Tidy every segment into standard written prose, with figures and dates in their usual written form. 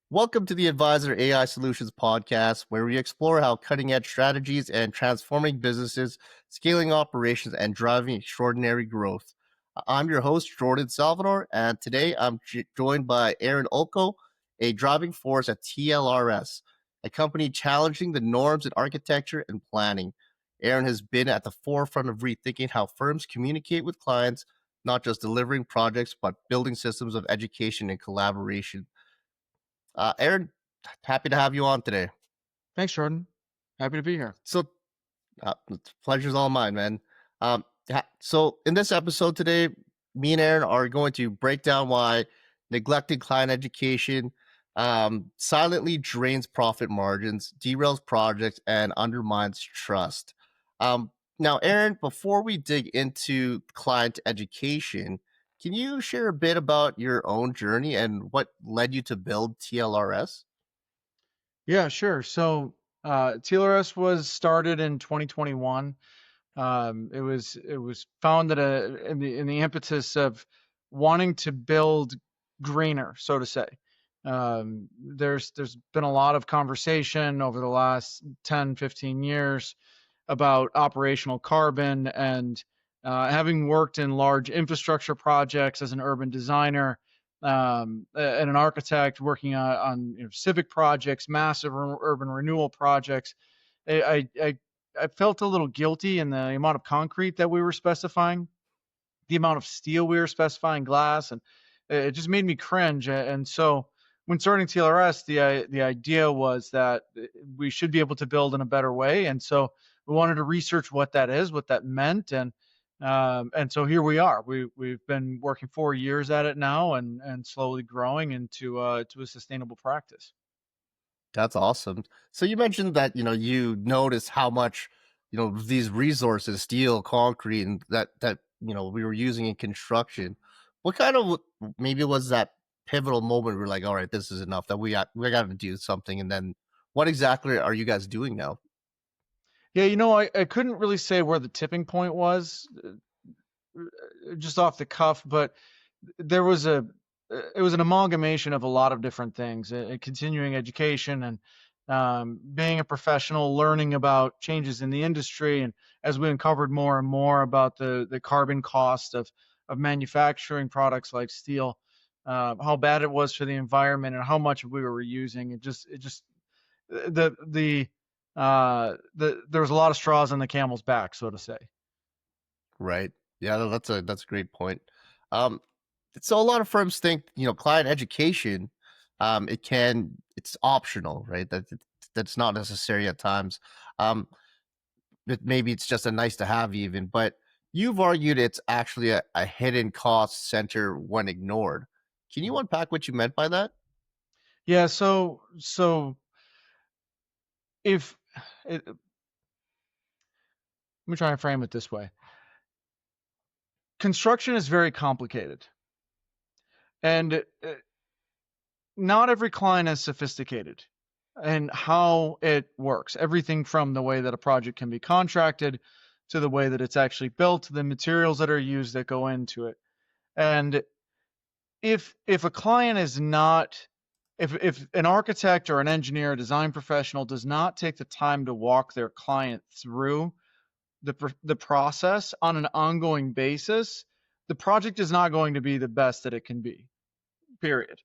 Welcome to the Advisor AI Solutions podcast, where we explore how cutting edge strategies and transforming businesses, scaling operations, and driving extraordinary growth. I'm your host, Jordan Salvador, and today I'm joined by Aaron Olko, a driving force at TLRS, a company challenging the norms in architecture and planning. Aaron has been at the forefront of rethinking how firms communicate with clients, not just delivering projects, but building systems of education and collaboration. Aaron, happy to have you on today. Thanks, Jordan. Happy to be here. So, pleasure's all mine, man. So in this episode today, me and Aaron are going to break down why neglecting client education silently drains profit margins, derails projects, and undermines trust. Now, Aaron, before we dig into client education, can you share a bit about your own journey and what led you to build TLRS? Yeah, sure. TLRS was started in 2021. It was founded in the impetus of wanting to build greener, so to say. There's been a lot of conversation over the last 10, 15 years about operational carbon and having worked in large infrastructure projects as an urban designer and an architect working on civic projects, massive urban renewal projects. I felt a little guilty in the amount of concrete that we were specifying, the amount of steel we were specifying, glass, and it just made me cringe. And so when starting TLRS, the idea was that we should be able to build in a better way. And so we wanted to research what that is, what that meant, and so here we are. We've been working 4 years at it now, and slowly growing to a sustainable practice. That's awesome. So you mentioned that, you notice how much, these resources, steel, concrete, and that we were using in construction. What kind of maybe was that pivotal moment where we're like, all right, this is enough that we got to do something. And then what exactly are you guys doing now? Yeah, I couldn't really say where the tipping point was, just off the cuff, but there was a it was an amalgamation of a lot of different things, continuing education and being a professional, learning about changes in the industry, and as we uncovered more and more about the carbon cost of manufacturing products like steel, how bad it was for the environment and how much we were using. It just there was a lot of straws on the camel's back, so to say. Right. Yeah, that's a great point. Um, so a lot of firms think, client education, it's optional, right? That's not necessary at times. Um, maybe it's just a nice to have even, but you've argued it's actually a hidden cost center when ignored. Can you unpack what you meant by that? Yeah, so if let me try and frame it this way. Construction is very complicated, and not every client is sophisticated in how it works. Everything from the way that a project can be contracted to the way that it's actually built, to the materials that are used that go into it. And if a client is not if an architect or an engineer, a design professional does not take the time to walk their client through the process on an ongoing basis, the project is not going to be the best that it can be. Period.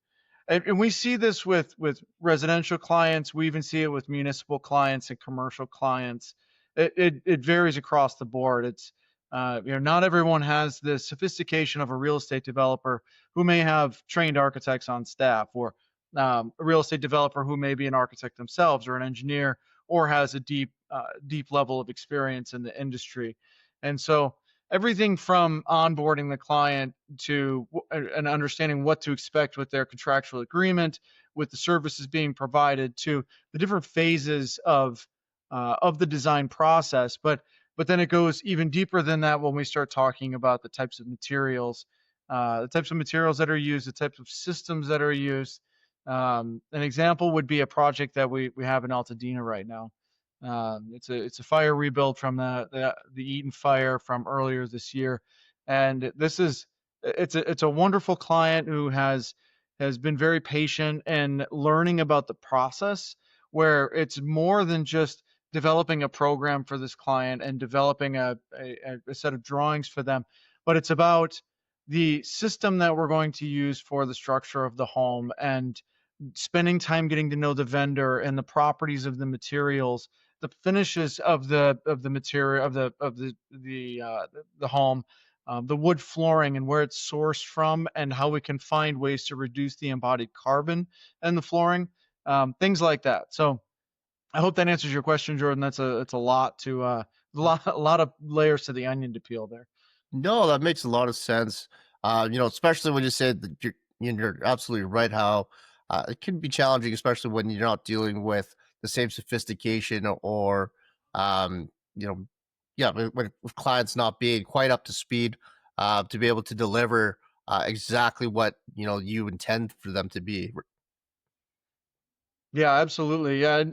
And we see this with residential clients. We even see it with municipal clients and commercial clients. It varies across the board. It's not everyone has the sophistication of a real estate developer who may have trained architects on staff, or a real estate developer who may be an architect themselves, or an engineer, or has a deep level of experience in the industry. And so everything from onboarding the client to and understanding what to expect with their contractual agreement, with the services being provided, to the different phases of the design process. But then it goes even deeper than that when we start talking about the types of materials, that are used, the types of systems that are used. An example would be a project that we have in Altadena right now. It's a fire rebuild from the Eaton fire from earlier this year, and it's a wonderful client who has has been very patient and learning about the process, where it's more than just developing a program for this client and developing a set of drawings for them, but it's about the system that we're going to use for the structure of the home, and spending time getting to know the vendor and the properties of the materials, the finishes of the material of the home, the wood flooring and where it's sourced from, and how we can find ways to reduce the embodied carbon in the flooring, things like that. So I hope that answers your question, Jordan. It's a lot to a lot of layers to the onion to peel there. No, that makes a lot of sense. Especially when you said that you're absolutely right. How it can be challenging, especially when you're not dealing with the same sophistication or, um, you know, yeah, with clients not being quite up to speed to be able to deliver exactly what you intend for them to be. Yeah, absolutely. Yeah,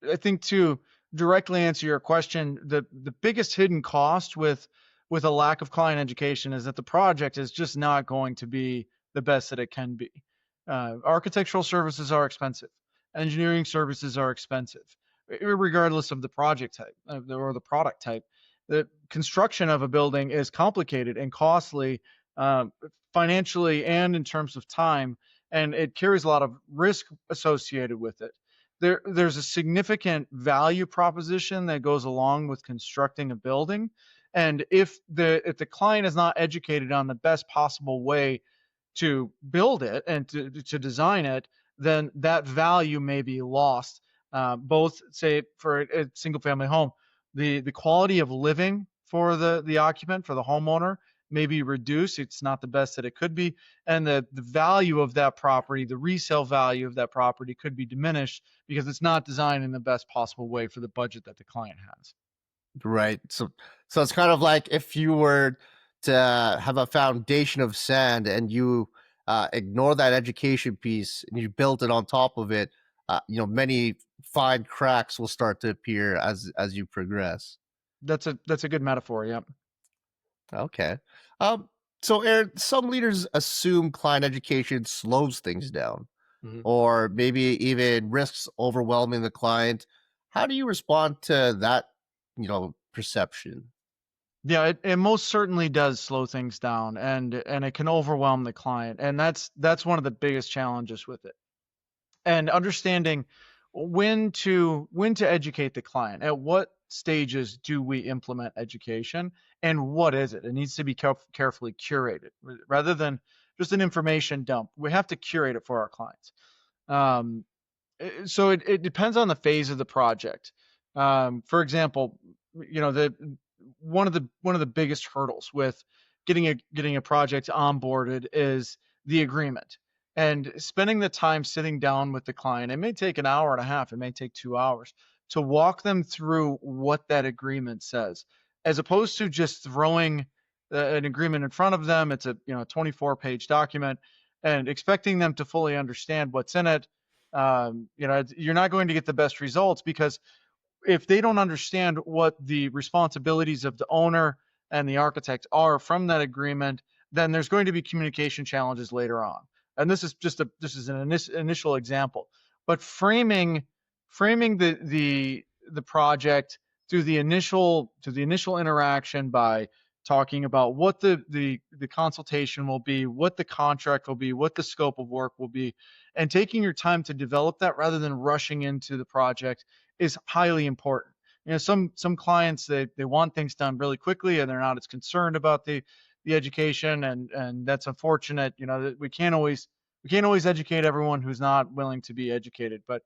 I think to directly answer your question, the biggest hidden cost with a lack of client education is that the project is just not going to be the best that it can be. Architectural services are expensive. Engineering services are expensive, regardless of the project type or the product type. The construction of a building is complicated and costly, um, financially and in terms of time, and it carries a lot of risk associated with it. There's a significant value proposition that goes along with constructing a building, and if the client is not educated on the best possible way to build it and to design it, then that value may be lost. Both, say, for a single family home, the quality of living for the occupant, for the homeowner, may be reduced. It's not the best that it could be, and the value of that property, the resale value of that property, could be diminished because it's not designed in the best possible way for the budget that the client has. Right. So it's kind of like if you were to have a foundation of sand and you ignore that education piece and you build it on top of it, many fine cracks will start to appear as you progress. That's a good metaphor. Yeah. Okay. Um, so Aaron, some leaders assume client education slows things down, Mhm. or maybe even risks overwhelming the client. How do you respond to that, perception? Yeah, it most certainly does slow things down, and it can overwhelm the client, and that's one of the biggest challenges with it. And understanding when to educate the client. At what stages do we implement education, and what is it? It needs to be carefully curated rather than just an information dump. We have to curate it for our clients. Um, so it depends on the phase of the project. For example, the one of the biggest hurdles with getting a project onboarded is the agreement, and spending the time sitting down with the client. It may take an hour and a half, it may take 2 hours to walk them through what that agreement says, as opposed to just throwing an agreement in front of them. It's a 24-page document, and expecting them to fully understand what's in it. You're not going to get the best results, because if they don't understand what the responsibilities of the owner and the architect are from that agreement, then there's going to be communication challenges later on. And this is an initial example, but framing the project through the initial interaction by talking about what the consultation will be, what the contract will be, what the scope of work will be, and taking your time to develop that rather than rushing into the project is highly important. Some clients, they want things done really quickly, and they're not as concerned about the education, and that's unfortunate. That we can't always educate everyone who's not willing to be educated. But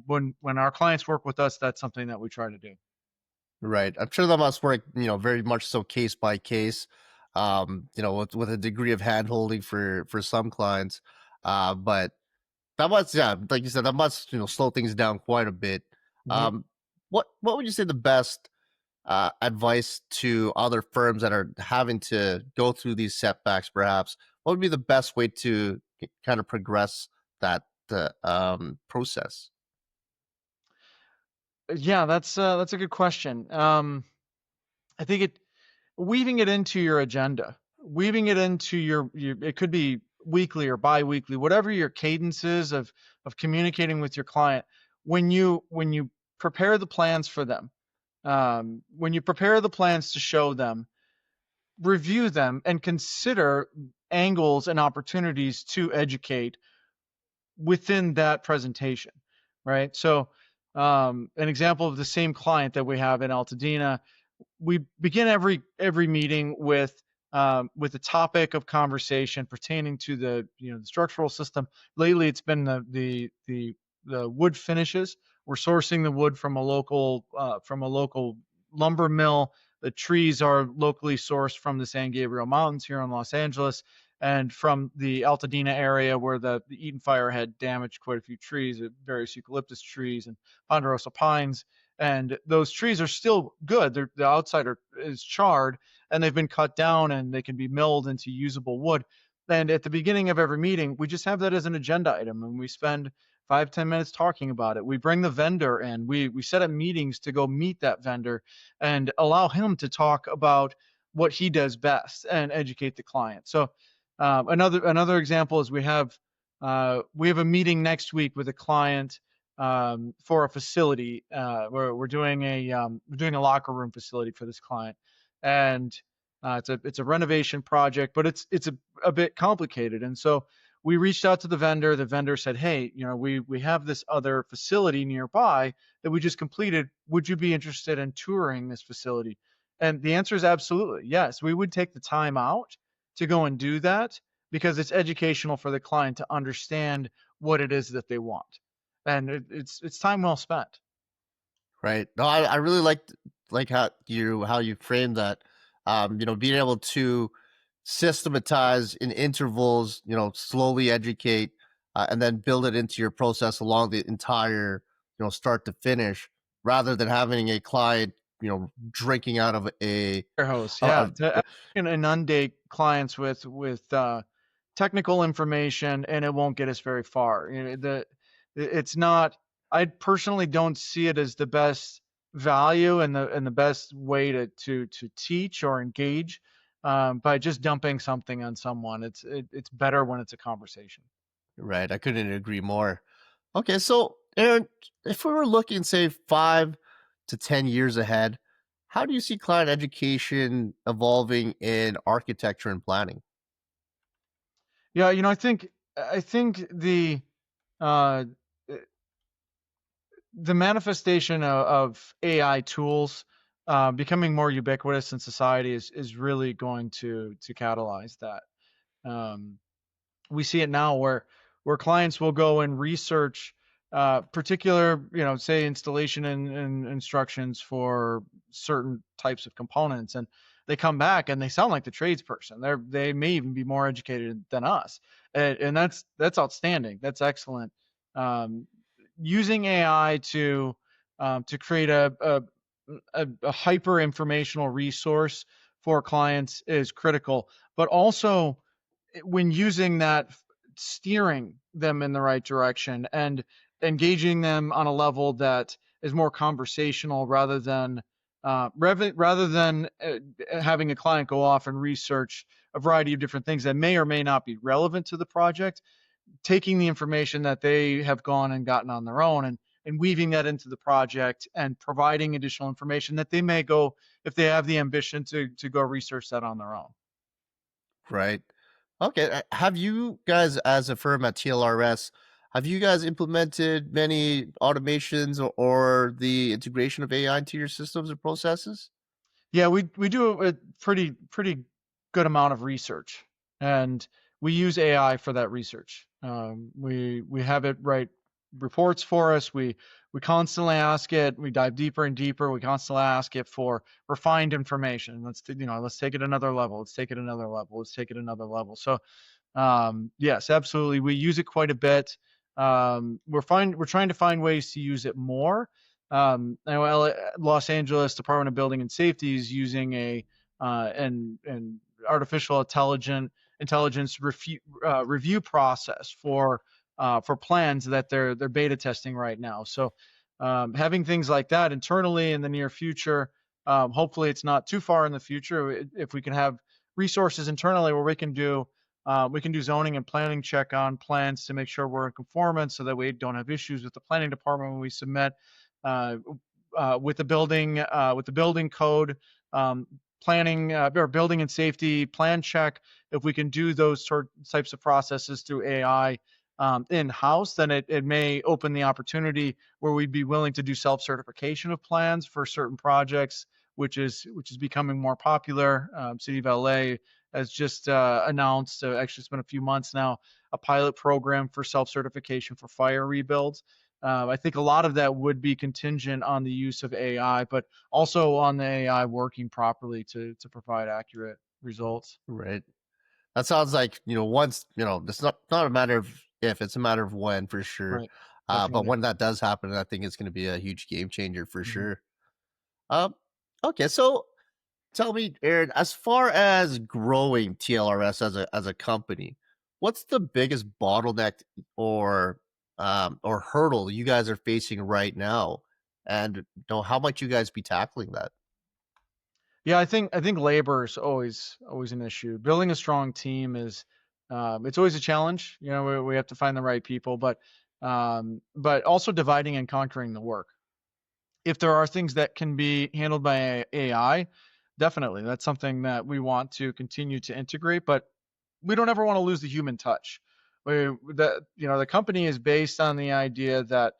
when our clients work with us, that's something that we try to do. Right. I'm sure that must work, very much so case by case, with a degree of hand holding for some clients. But that must, yeah, like you said, that must, slow things down quite a bit. Mhm. Um, what would you say the best advice to other firms that are having to go through these setbacks, perhaps? What would be the best way to kind of progress that process? Yeah, that's a good question. I think weaving it into your agenda, weaving it into it could be weekly or bi-weekly, whatever your cadence is of communicating with your client, when you prepare the plans for them, when you prepare the plans to show them, review them and consider angles and opportunities to educate within that presentation, right? So, an example of the same client that we have in Altadena, we begin every meeting with a topic of conversation pertaining to the structural system. Lately, it's been the wood finishes. We're sourcing the wood from a local lumber mill. The trees are locally sourced from the San Gabriel Mountains here in Los Angeles, and from the Altadena area where the Eaton fire had damaged quite a few trees, various eucalyptus trees and ponderosa pines. And those trees are still good. The outside is charred, and they've been cut down, and they can be milled into usable wood. And at the beginning of every meeting, we just have that as an agenda item, and we spend 5-10 minutes talking about it. We bring the vendor in. We set up meetings to go meet that vendor and allow him to talk about what he does best and educate the client. So another example is we have a meeting next week with a client for a facility. We're doing a locker room facility for this client, and it's a renovation project, but it's a bit complicated. And so we reached out to the vendor. The vendor said, "Hey, we have this other facility nearby that we just completed. Would you be interested in touring this facility?" And the answer is absolutely yes. We would take the time out to go and do that because it's educational for the client to understand what it is that they want, and it's time well spent. Right. No, I really like how you frame that. Being able to systematize in intervals, slowly educate, and then build it into your process along the entire, start to finish, rather than having a client, drinking out of Air host, a yeah, to inundate clients with technical information, and it won't get us very far. It's not. I personally don't see it as the best value and the best way to teach or engage by just dumping something on someone. It's better when it's a conversation. right. I couldn't agree more. Okay, so Aaron, if we were looking, say, 5 to 10 years ahead, how do you see client education evolving in architecture and planning? Yeah, I think uh, the manifestation of AI tools becoming more ubiquitous in society is really going to catalyze that. Um, we see it now where clients will go and research particular, say installation and instructions for certain types of components, and they come back and they sound like the tradesperson. They may even be more educated than us, and that's outstanding. That's excellent. Um, Using AI to create a hyper informational resource for clients is critical, but also when using that, steering them in the right direction and engaging them on a level that is more conversational rather than having a client go off and research a variety of different things that may or may not be relevant to the project. Taking the information that they have gone and gotten on their own and weaving that into the project and providing additional information that they may go, if they have the ambition to go research that on their own. Right. Okay. Have you guys, as a firm at TLRS, have you guys implemented many automations or the integration of AI into your systems or processes? Yeah, we do a pretty good amount of research, and we use AI for that research. We have it write reports for us. We constantly ask it. We dive deeper and deeper. We constantly ask it for refined information. Let's take it another level. Let's take it another level. Let's take it another level. So yes, absolutely. We use it quite a bit. We're trying to find ways to use it more. Los Angeles Department of Building and Safety is using a an artificial intelligence review process for plans that they're beta testing right now. So having things like that internally in the near future, hopefully it's not too far in the future. If we can have resources internally where we can do We can do zoning and planning check on plans to make sure we're in conformance, so that we don't have issues with the planning department when we submit. Uh, with the building code, um, planning or building and safety plan check. If we can do those types of processes through AI in house, then it may open the opportunity where we'd be willing to do self certification of plans for certain projects, which is becoming more popular. City of LA has just announced, actually it's been a few months now, a pilot program for self certification for fire rebuilds. I think a lot of that would be contingent on the use of AI, but also on the AI working properly to provide accurate results. Right. That sounds like, once, it's not a matter of if, it's a matter of when for sure. Right. But Definitely. when that does happen, I think it's going to be a huge game changer for Mhm. sure. Um, okay, so tell me, Aaron, as far as growing TLRS as a company, what's the biggest bottleneck or or hurdle you guys are facing right now? And how might you guys be tackling that? Yeah, I think labor is always an issue. Building a strong team is it's always a challenge. We have to find the right people, but also dividing and conquering the work. If there are things that can be handled by AI, definitely that's something that we want to continue to integrate. But we don't ever want to lose the human touch. The company is based on the idea that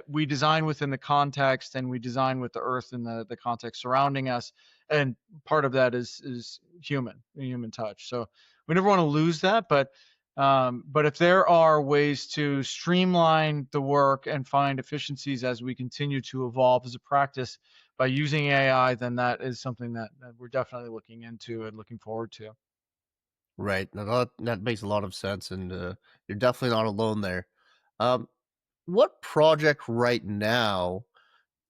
we design within the context, and we design with the earth and the context surrounding us, and part of that is human touch. So we never want to lose that, but if there are ways to streamline the work and find efficiencies as we continue to evolve as a practice by using AI, then that is something that we're definitely looking into and looking forward to. Right. No, that makes a lot of sense, and you're definitely not alone there. Um, what project right now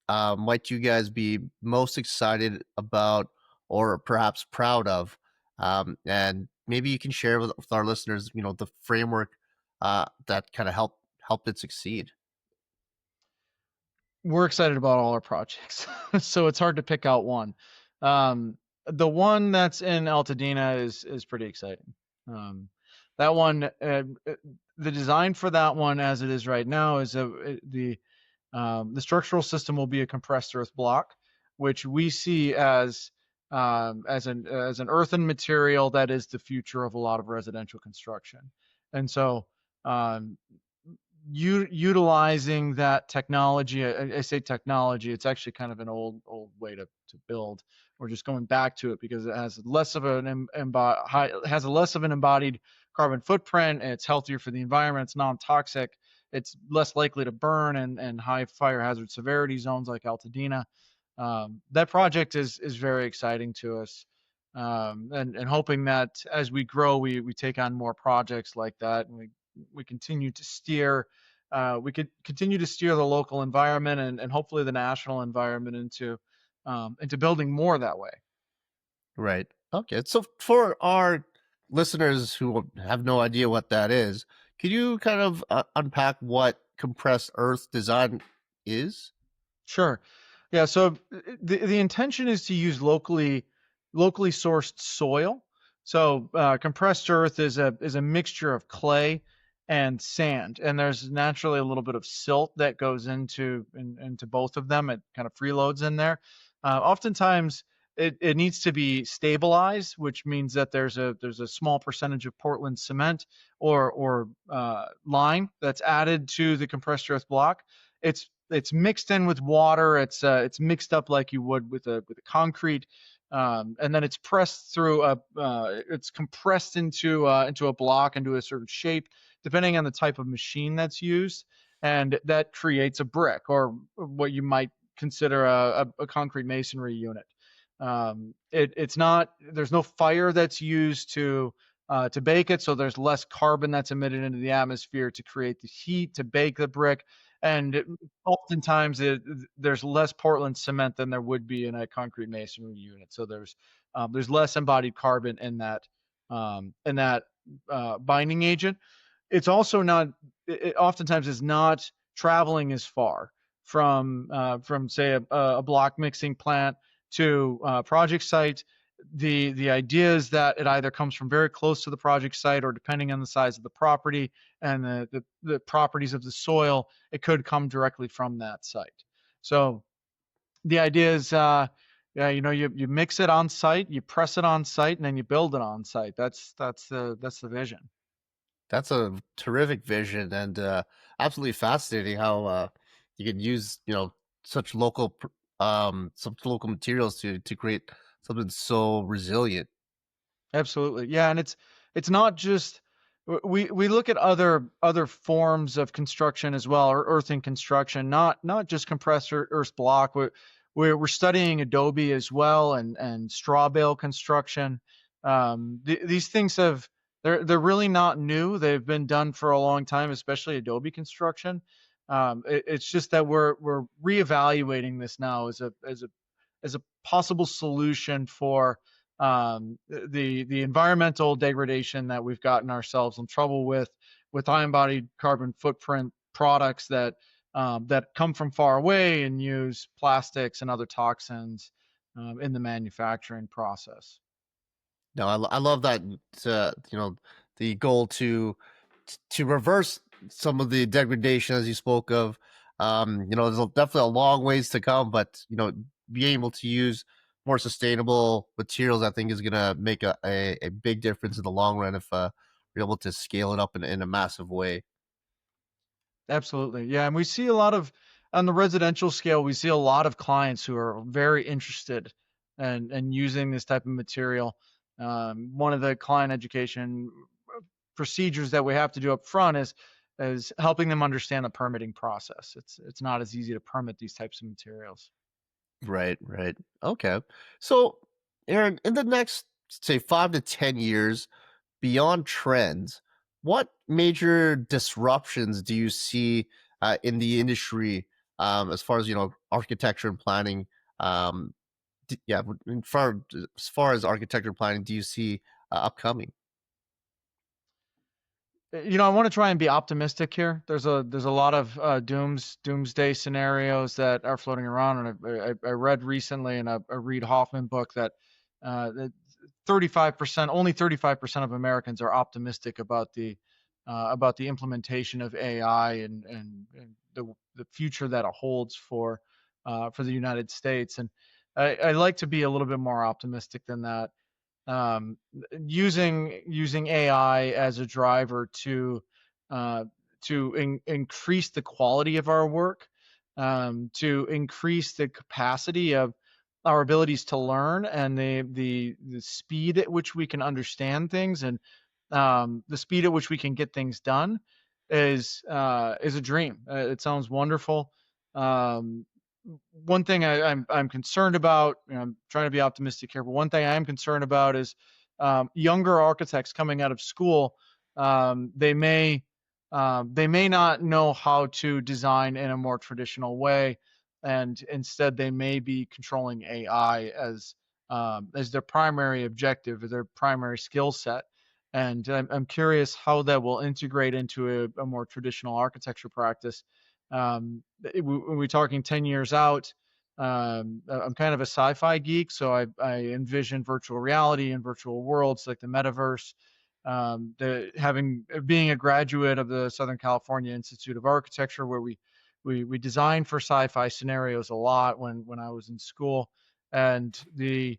might you guys be most excited about, or perhaps proud of? And maybe you can share with our listeners, the framework that kind of helped it succeed. We're excited about all our projects, so it's hard to pick out one. Um, the one that's in Altadena is pretty exciting. Um, that one, the design for that one, as it is right now, is the structural system will be a compressed earth block, which we see as an earthen material that is the future of a lot of residential construction. And so, um, utilizing that technology, I say technology, it's actually kind of an old way to build. We're just going back to it because it has less of has a less of an embodied carbon footprint. It's healthier for the environment. It's non-toxic. It's less likely to burn and high fire hazard severity zones like Altadena. That project is very exciting to us, and hoping that as we grow, we take on more projects like that, and we continue to steer. We could continue to steer the local environment and hopefully the national environment into building more that way. Right. Okay. So for our listeners who have no idea what that is, could you kind of unpack what compressed earth design is? Sure. Yeah. So the intention is to use locally sourced soil. So compressed earth is a mixture of clay and sand, and there's naturally a little bit of silt that goes into both of them. It kind of freeloads in there. Oftentimes, it needs to be stabilized, which means that there's a small percentage of Portland cement or lime that's added to the compressed earth block. It's mixed in with water. It's mixed up like you would with a concrete, and then it's pressed through it's compressed into a block, into a certain shape, depending on the type of machine that's used, and that creates a brick or what you might consider a concrete masonry unit. It's not There's no fire that's used to bake it, so there's less carbon that's emitted into the atmosphere to create the heat to bake the brick, and oftentimes there's less Portland cement than there would be in a concrete masonry unit. So there's less embodied carbon in that binding agent. It's also not. It oftentimes is not traveling as far from say a block mixing plant to project site. the idea is that it either comes from very close to the project site, or depending on the size of the property and the properties of the soil, it could come directly from that site. So the idea is, yeah, you mix it on site, you press it on site, and then you build it on site. That's the vision. That's a terrific vision and absolutely fascinating how you can use such such local materials to create something so resilient. Absolutely. Yeah, and it's not just, we look at other forms of construction as well, or earthing construction, not just compressed earth block. We're studying adobe as well, and straw bale construction. These things they're really not new. They've been done for a long time, especially adobe construction. It's just that we're reevaluating this now as a possible solution for the environmental degradation that we've gotten ourselves in trouble with high embodied carbon footprint products that come from far away and use plastics and other toxins in the manufacturing process. No, I love that. The goal to reverse some of the degradation as you spoke of. There's definitely a long ways to come, but being able to use more sustainable materials, I think, is going to make a big difference in the long run if we're able to scale it up in a massive way. Absolutely. Yeah. And we see a lot of, on the residential scale, we see a lot of clients who are very interested and using this type of material. One of the client education procedures that we have to do up front is helping them understand the permitting process. It's not as easy to permit these types of materials. Right, right. Okay. So, Aaron, in the next, say, 5 to 10 years, beyond trends, what major disruptions do you see in the industry as far as architecture and planning? Yeah, as far as architecture and planning, do you see upcoming? I want to try and be optimistic here. There's a lot of doomsday scenarios that are floating around, and I read recently in a Reid Hoffman book that 35%, only 35% of Americans are optimistic about the implementation of AI and the future that it holds for the United States. And I like to be a little bit more optimistic than that. um, using AI as a driver uh, to increase the quality of our work, to increase the capacity of our abilities to learn, and the speed at which we can understand things, and the speed at which we can get things done is a dream. It sounds wonderful. Um, One thing I'm concerned about, I'm trying to be optimistic here, but one thing I am concerned about is younger architects coming out of school. They may not know how to design in a more traditional way, and instead they may be controlling AI as their primary objective, or their primary skill set. And I'm curious how that will integrate into a more traditional architecture practice. When we're talking 10 years out, I'm kind of a sci-fi geek, so I envision virtual reality and virtual worlds like the metaverse. Being a graduate of the Southern California Institute of Architecture, where we designed for sci-fi scenarios a lot when I was in school, and the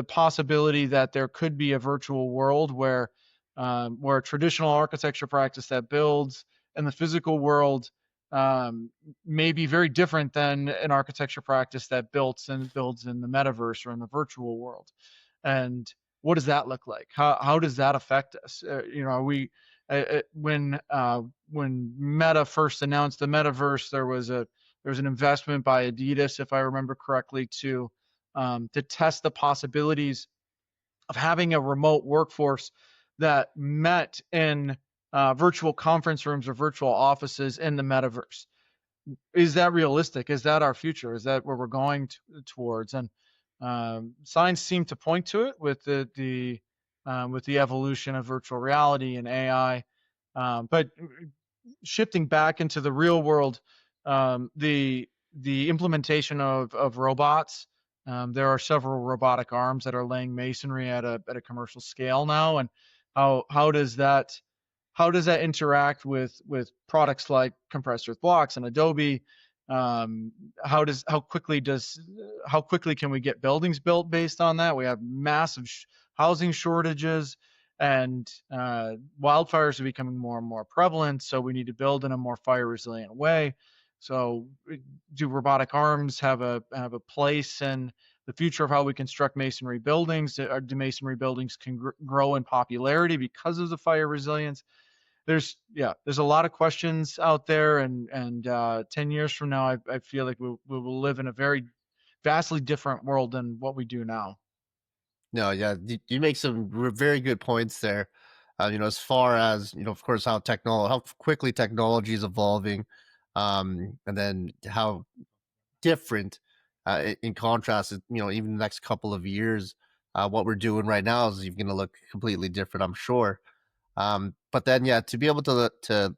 possibility that there could be a virtual world where a traditional architecture practice that builds in the physical world um, may be very different than an architecture practice that builds in the metaverse or in the virtual world. And what does that look like? How does that affect us? When Meta first announced the metaverse, there was an investment by Adidas, if I remember correctly, to test the possibilities of having a remote workforce that met in virtual conference rooms or virtual offices in the metaverse. Is that realistic? Is that our future? Is that where we're going towards? And signs seem to point to it with the evolution of virtual reality and AI. But shifting back into the real world, the implementation of robots There are several robotic arms that are laying masonry at a commercial scale now, and how does that interact with products like compressed earth blocks and Adobe? Um, how quickly can we get buildings built based on that? We have massive housing shortages, and wildfires are becoming more and more prevalent. So we need to build in a more fire resilient way. So, do robotic arms have a place in the future of how we construct masonry buildings? Do masonry buildings can grow in popularity because of the fire resilience? There's a lot of questions out there, and 10 years from now, I feel like we will live in a very vastly different world than what we do now. No, yeah, you make some very good points there. As far as of course, how quickly technology is evolving, and then how different, in contrast, even the next couple of years, what we're doing right now is even going to look completely different, I'm sure. But then, yeah, to be able to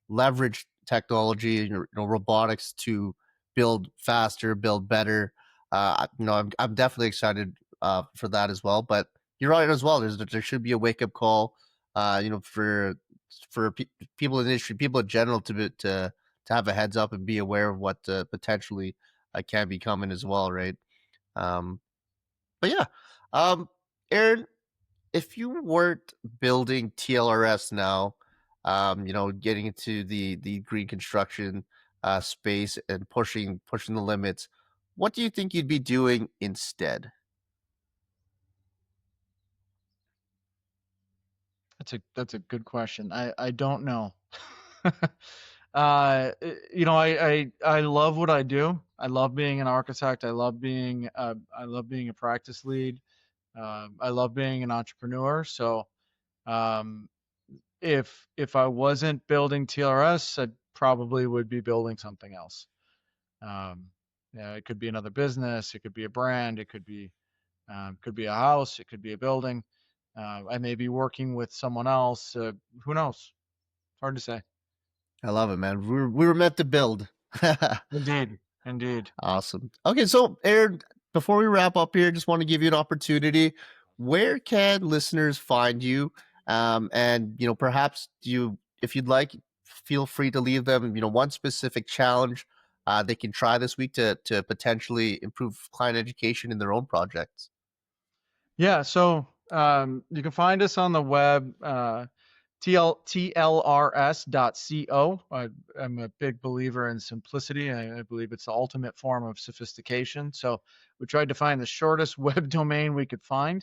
leverage technology, robotics to build faster, build better. I'm definitely excited for that as well. But you're right as well. There should be a wake up call, for people in the industry, people in general, to have a heads up and be aware of what potentially can be coming as well, right? Um, but yeah, Aaron, if you weren't building TLRS now, getting into the green construction space and pushing the limits, what do you think you'd be doing instead? That's a good question. I don't know. I love what I do. I love being an architect. I love being a practice lead. I love being an entrepreneur. So, um, if I wasn't building TLRS, I probably would be building something else. Um, yeah, it could be another business. It could be a brand. It could be a house. It could be a building. I may be working with someone else. Who knows? Hard to say. I love it, man. We were meant to build. Indeed. Indeed. Awesome. Okay, so Aaron, before we wrap up here, just want to give you an opportunity. Where can listeners find you? And perhaps if you'd like, feel free to leave them, one specific challenge they can try this week to potentially improve client education in their own projects. Yeah. So you can find us on the web, TLRS.co. I'm a big believer in simplicity. I believe it's the ultimate form of sophistication. So we tried to find the shortest web domain we could find.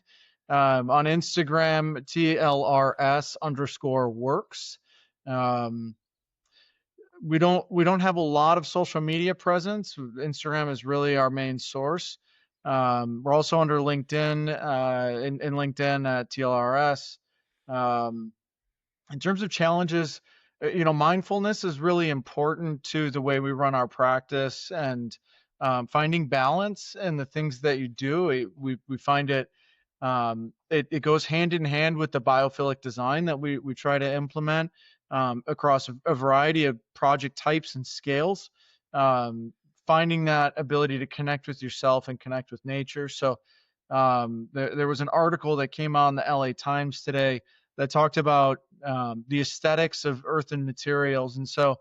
On Instagram, TLRS_works. Um, we don't have a lot of social media presence. Instagram is really our main source. We're also under LinkedIn, in LinkedIn at TLRS. Um, in terms of challenges, mindfulness is really important to the way we run our practice, and finding balance in the things that you do. We find it goes hand in hand with the biophilic design that we try to implement across a variety of project types and scales. Um, Finding that ability to connect with yourself and connect with nature. So there was an article that came out in the LA Times today that talked about the aesthetics of earth and materials, and so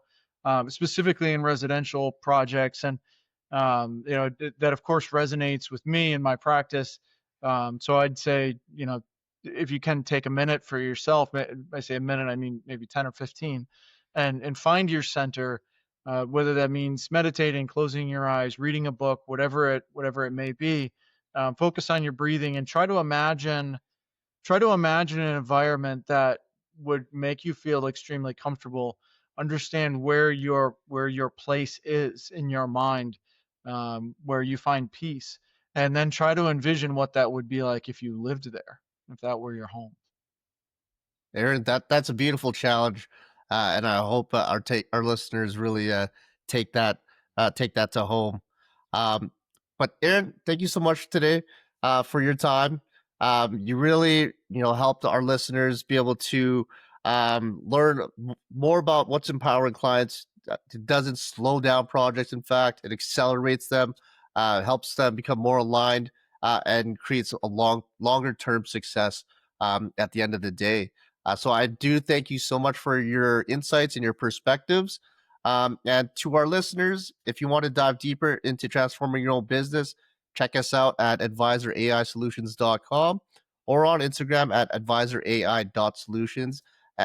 specifically in residential projects, and that of course resonates with me in my practice. So I'd say, if you can take a minute for yourself, I say a minute, I mean maybe 10 or 15, and find your center, whether that means meditating, closing your eyes, reading a book, whatever it may be. Focus on your breathing and try to imagine an environment that would make you feel extremely comfortable. Understand where your place is in your mind, where you find peace, and then try to envision what that would be like if you lived there, if that were your home. Aaron, that's a beautiful challenge, and I hope our listeners really take that to home. Um, but Aaron, thank you so much today for your time. You really helped our listeners be able to learn more about what's empowering clients. It doesn't slow down projects; in fact, it accelerates them. helps them become more aligned, and creates a longer term success at the end of the day. So I do thank you so much for your insights and your perspectives. And to our listeners, if you want to dive deeper into transforming your own business, check us out at advisораisolutions.com or on Instagram at advisorai.solutions.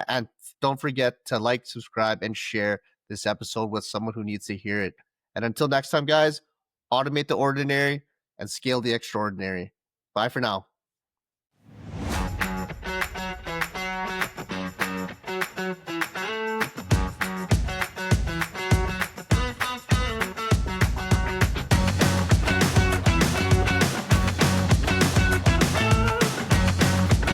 And don't forget to like, subscribe, and share this episode with someone who needs to hear it. And until next time, guys, automate the ordinary and scale the extraordinary. Bye for now.